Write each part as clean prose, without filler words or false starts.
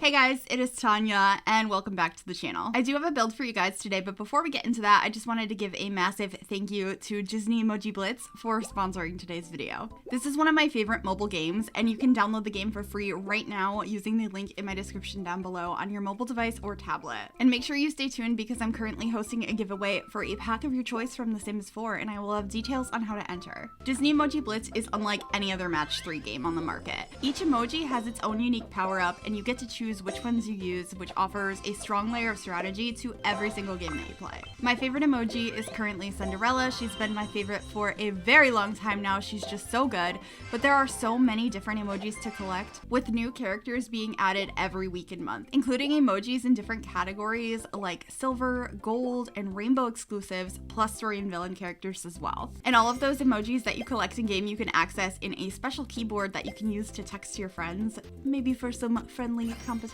Hey guys, it is Tanya, and welcome back to the channel. I do have a build for you guys today, but before we get into that, I just wanted to give a massive thank you to Disney Emoji Blitz for sponsoring today's video. This is one of my favorite mobile games, and you can download the game for free right now using the link in my description down below on your mobile device or tablet. And make sure you stay tuned because I'm currently hosting a giveaway for a pack of your choice from The Sims 4, and I will have details on how to enter. Disney Emoji Blitz is unlike any other match 3 game on the market. Each emoji has its own unique power-up, and you get to choose which ones you use, which offers a strong layer of strategy to every single game that you play. My favorite emoji is currently Cinderella. She's been my favorite for a very long time now. She's just so good, but there are so many different emojis to collect, with new characters being added every week and month, including emojis in different categories like silver, gold, and rainbow exclusives, plus story and villain characters as well. And all of those emojis that you collect in game you can access in a special keyboard that you can use to text to your friends, maybe for some friendly competition.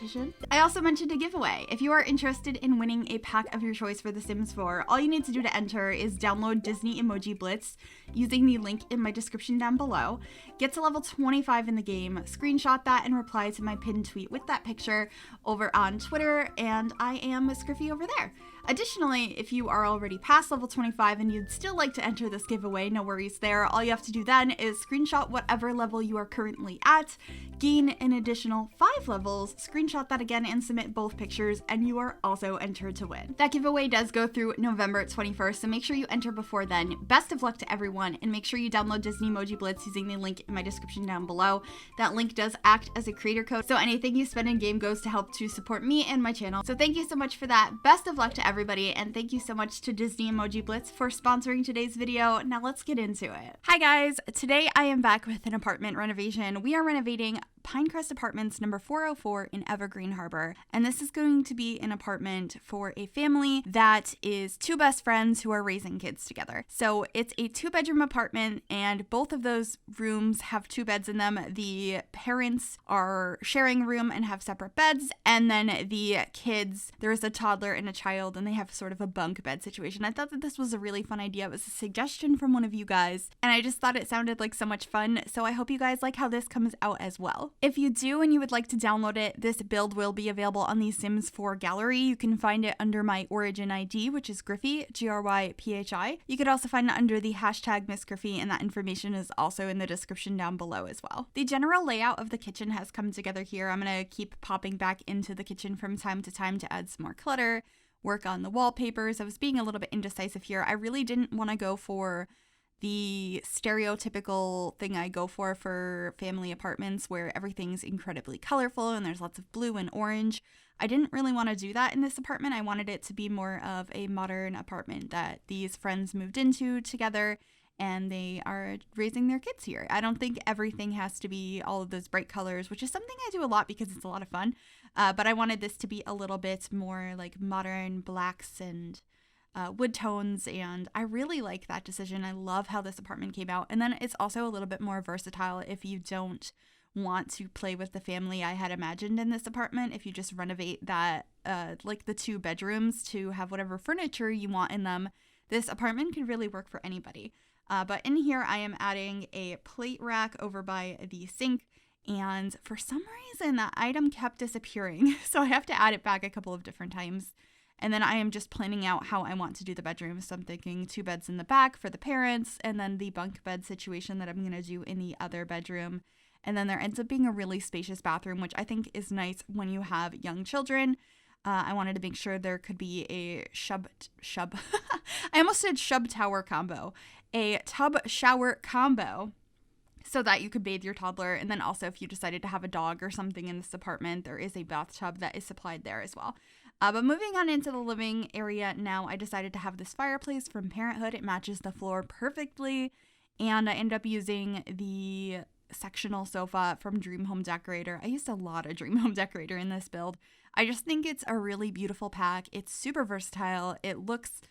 I also mentioned a giveaway. If you are interested in winning a pack of your choice for The Sims 4, all you need to do to enter is download Disney Emoji Blitz using the link in my description down below. Get to level 25 in the game, screenshot that, and reply to my pinned tweet with that picture over on Twitter, and I am Miss Gryphi over there. Additionally, if you are already past level 25 and you'd still like to enter this giveaway, no worries there. All you have to do then is screenshot whatever level you are currently at, gain an additional 5 levels, screenshot that again, and submit both pictures, and you are also entered to win. That giveaway does go through November 21st, so make sure you enter before then. Best of luck to everyone, and make sure you download Disney Emoji Blitz using the link in my description down below. That link does act as a creator code, so anything you spend in game goes to help to support me and my channel. So thank you so much for that. Best of luck to everybody, and thank you so much to Disney Emoji Blitz for sponsoring today's video. Now let's get into it. Hi guys, today I am back with an apartment renovation. We are renovating Pinecrest Apartments number 404 in Evergreen Harbor, and this is going to be an apartment for a family that is 2 best friends who are raising kids together. So it's a 2-bedroom apartment, and both of those rooms have 2 beds in them. The parents are sharing a room and have separate beds, and then the kids, there is a toddler and a child, and they have sort of a bunk bed situation. I thought that this was a really fun idea. It was a suggestion from one of you guys, and I just thought it sounded like so much fun, so I hope you guys like how this comes out as well. If you do and you would like to download it, this build will be available on the Sims 4 gallery. You can find it under my origin ID, which is Gryphi, Gryphi. You could also find it under the hashtag Miss Gryphi, and that information is also in the description down below as well. The general layout of the kitchen has come together here. I'm going to keep popping back into the kitchen from time to time to add some more clutter, work on the wallpapers. I was being a little bit indecisive here. I really didn't want to go for the stereotypical thing I go for family apartments where everything's incredibly colorful and there's lots of blue and orange. I didn't really want to do that in this apartment. I wanted it to be more of a modern apartment that these friends moved into together, and they are raising their kids here. I don't think everything has to be all of those bright colors, which is something I do a lot because it's a lot of fun. But I wanted this to be a little bit more like modern blacks and wood tones, and I really like that decision. I love how this apartment came out, and then it's also a little bit more versatile if you don't want to play with the family I had imagined in this apartment. If you just renovate that, like the 2 bedrooms to have whatever furniture you want in them, this apartment could really work for anybody. But in here, I am adding a plate rack over by the sink, and for some reason that item kept disappearing, so I have to add it back a couple of different times. And then I am just planning out how I want to do the bedrooms. So I'm thinking 2 beds in the back for the parents, and then the bunk bed situation that I'm going to do in the other bedroom. And then there ends up being a really spacious bathroom, which I think is nice when you have young children. I wanted to make sure there could be a I almost said shub tower combo. A tub shower combo, so that you could bathe your toddler. And then also if you decided to have a dog or something in this apartment, there is a bathtub that is supplied there as well. But moving on into the living area now, I decided to have this fireplace from Parenthood. It matches the floor perfectly, and I ended up using the sectional sofa from Dream Home Decorator. I used a lot of Dream Home Decorator in this build. I just think it's a really beautiful pack. It's super versatile. It looks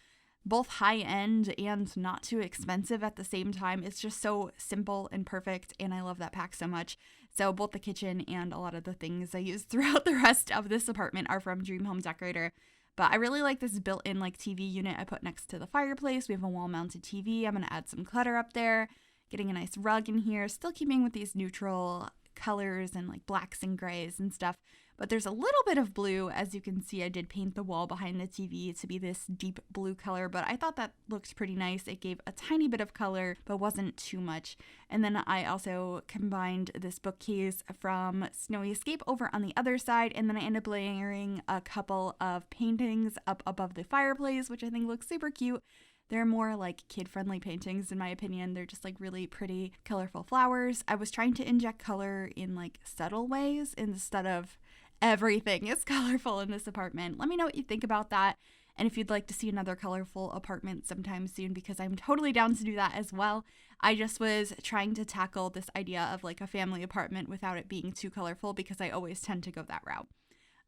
both high-end and not too expensive at the same time. It's just so simple and perfect, and I love that pack so much. So both the kitchen and a lot of the things I use throughout the rest of this apartment are from Dream Home Decorator. But I really like this built-in like TV unit I put next to the fireplace. We have a wall-mounted TV. I'm going to add some clutter up there, getting a nice rug in here, still keeping with these neutral colors and like blacks and grays and stuff. but there's a little bit of blue. As you can see, I did paint the wall behind the TV to be this deep blue color, but I thought that looked pretty nice. It gave a tiny bit of color, but wasn't too much. And then I also combined this bookcase from Snowy Escape over on the other side, and then I ended up layering a couple of paintings up above the fireplace, which I think looks super cute. They're more like kid-friendly paintings in my opinion. They're just like really pretty, colorful flowers. I was trying to inject color in like subtle ways instead of everything is colorful in this apartment. Let me know what you think about that, and if you'd like to see another colorful apartment sometime soon, because I'm totally down to do that as well. I just was trying to tackle this idea of like a family apartment without it being too colorful, because I always tend to go that route.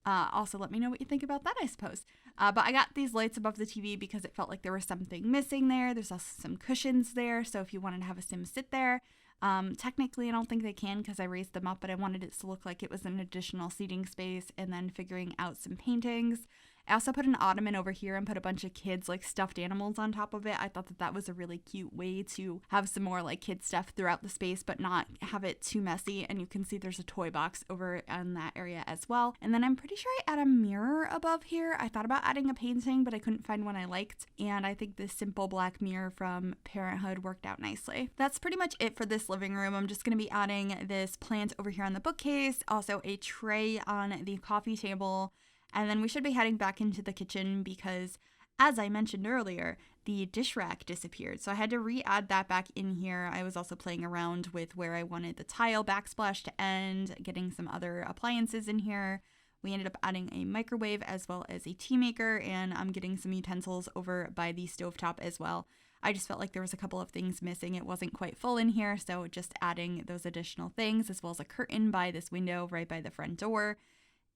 Also, let me know what you think about that, I suppose. But I got these lights above the TV because it felt like there was something missing there. There's also some cushions there, so if you wanted to have a sim sit there. Technically, I don't think they can because I raised them up, but I wanted it to look like it was an additional seating space, and then figuring out some paintings. I also put an ottoman over here and put a bunch of kids like stuffed animals on top of it. I thought that that was a really cute way to have some more like kid stuff throughout the space, but not have it too messy. And you can see there's a toy box over in that area as well. And then I'm pretty sure I add a mirror above here. I thought about adding a painting, but I couldn't find one I liked. And I think this simple black mirror from Parenthood worked out nicely. That's pretty much it for this living room. I'm just going to be adding this plant over here on the bookcase, also a tray on the coffee table. And then we should be heading back into the kitchen because, as I mentioned earlier, the dish rack disappeared. So I had to re-add that back in here. I was also playing around with where I wanted the tile backsplash to end, getting some other appliances in here. We ended up adding a microwave as well as a tea maker, and I'm getting some utensils over by the stovetop as well. I just felt like there was a couple of things missing. It wasn't quite full in here, so just adding those additional things, as well as a curtain by this window right by the front door.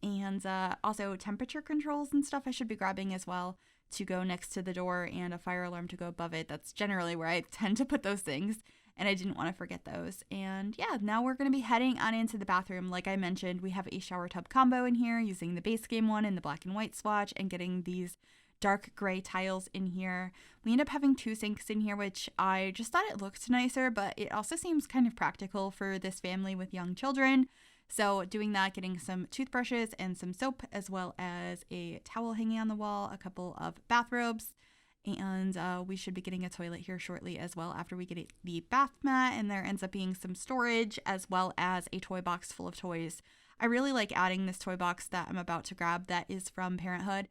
And also temperature controls and stuff I should be grabbing as well to go next to the door, and a fire alarm to go above it. That's generally where I tend to put those things, and I didn't want to forget those. And yeah, now we're going to be heading on into the bathroom. Like I mentioned, we have a shower tub combo in here using the base game one and the black and white swatch, and getting these dark gray tiles in here. We end up having 2 sinks in here, which I just thought it looked nicer, but it also seems kind of practical for this family with young children. So doing that, getting some toothbrushes and some soap, as well as a towel hanging on the wall, a couple of bathrobes, and we should be getting a toilet here shortly as well after we get the bath mat, and there ends up being some storage as well as a toy box full of toys. I really like adding this toy box that I'm about to grab that is from Parenthood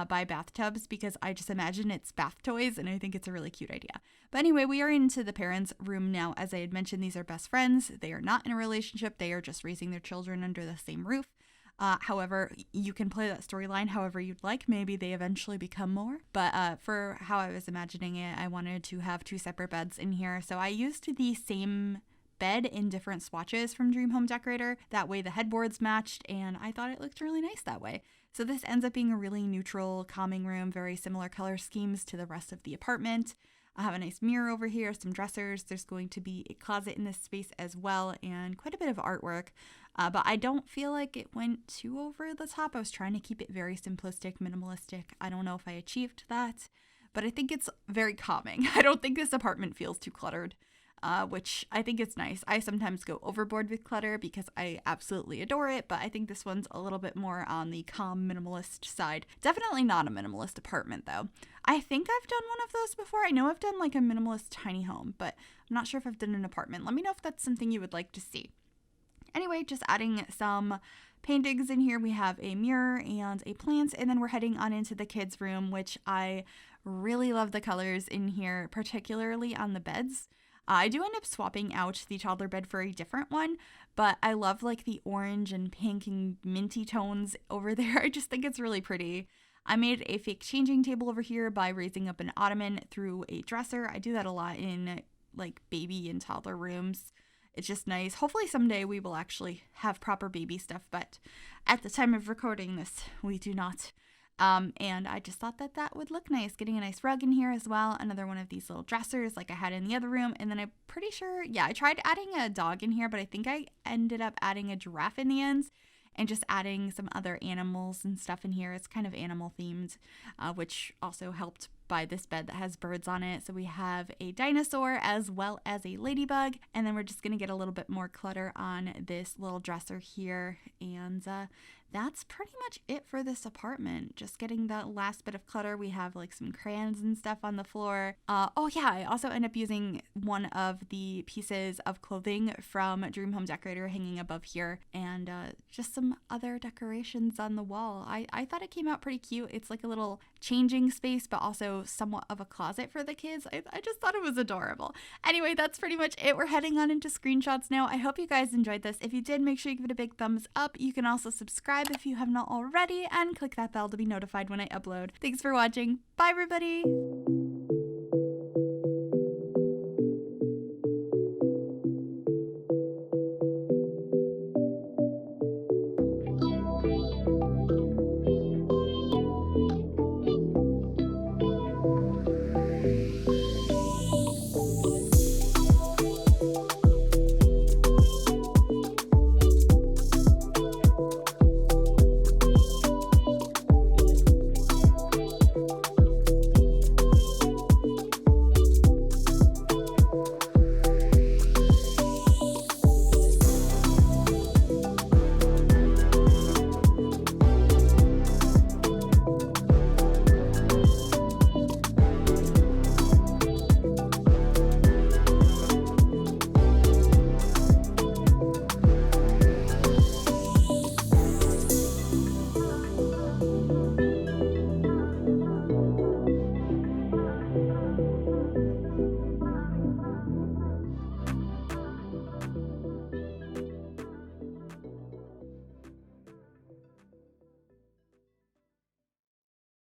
by Bathtubs, because I just imagine it's bath toys and I think it's a really cute idea. But anyway, we are into the parents' room now. As I had mentioned, these are best friends. They are not in a relationship. They are just raising their children under the same roof. However, you can play that storyline however you'd like. Maybe they eventually become more. But for how I was imagining it, I wanted to have 2 separate beds in here. So I used the same bed in different swatches from Dream Home Decorator. That way the headboards matched, and I thought it looked really nice that way. So this ends up being a really neutral, calming room, very similar color schemes to the rest of the apartment. I have a nice mirror over here, some dressers. There's going to be a closet in this space as well, and quite a bit of artwork. But I don't feel like it went too over the top. I was trying to keep it very simplistic, minimalistic. I don't know if I achieved that, but I think it's very calming. I don't think this apartment feels too cluttered. Which I think is nice. I sometimes go overboard with clutter because I absolutely adore it, but I think this one's a little bit more on the calm minimalist side. Definitely not a minimalist apartment though. I think I've done one of those before. I know I've done like a minimalist tiny home, but I'm not sure if I've done an apartment. Let me know if that's something you would like to see. Anyway, just adding some paintings in here. We have a mirror and a plant, and then we're heading on into the kids' room, which I really love the colors in here, particularly on the beds. I do end up swapping out the toddler bed for a different one, but I love like the orange and pink and minty tones over there. I just think it's really pretty. I made a fake changing table over here by raising up an ottoman through a dresser. I do that a lot in like baby and toddler rooms. It's just nice. Hopefully someday we will actually have proper baby stuff, but at the time of recording this, we do not. And I just thought that that would look nice, getting a nice rug in here as well. Another one of these little dressers like I had in the other room. And then I'm pretty sure, yeah, I tried adding a dog in here, but I think I ended up adding a giraffe in the ends and just adding some other animals and stuff in here. It's kind of animal themed, which also helped by this bed that has birds on it. So we have a dinosaur as well as a ladybug. And then we're just going to get a little bit more clutter on this little dresser here. And that's pretty much it for this apartment. Just getting that last bit of clutter. We have like some crayons and stuff on the floor. Oh yeah, I also end up using one of the pieces of clothing from Dream Home Decorator hanging above here, and just some other decorations on the wall. I thought it came out pretty cute. It's like a little changing space, but also somewhat of a closet for the kids. I just thought it was adorable. Anyway, that's pretty much it. We're heading on into screenshots now. I hope you guys enjoyed this. If you did, make sure you give it a big thumbs up. You can also subscribe if you have not already, and click that bell to be notified when I upload. Thanks for watching. Bye, everybody.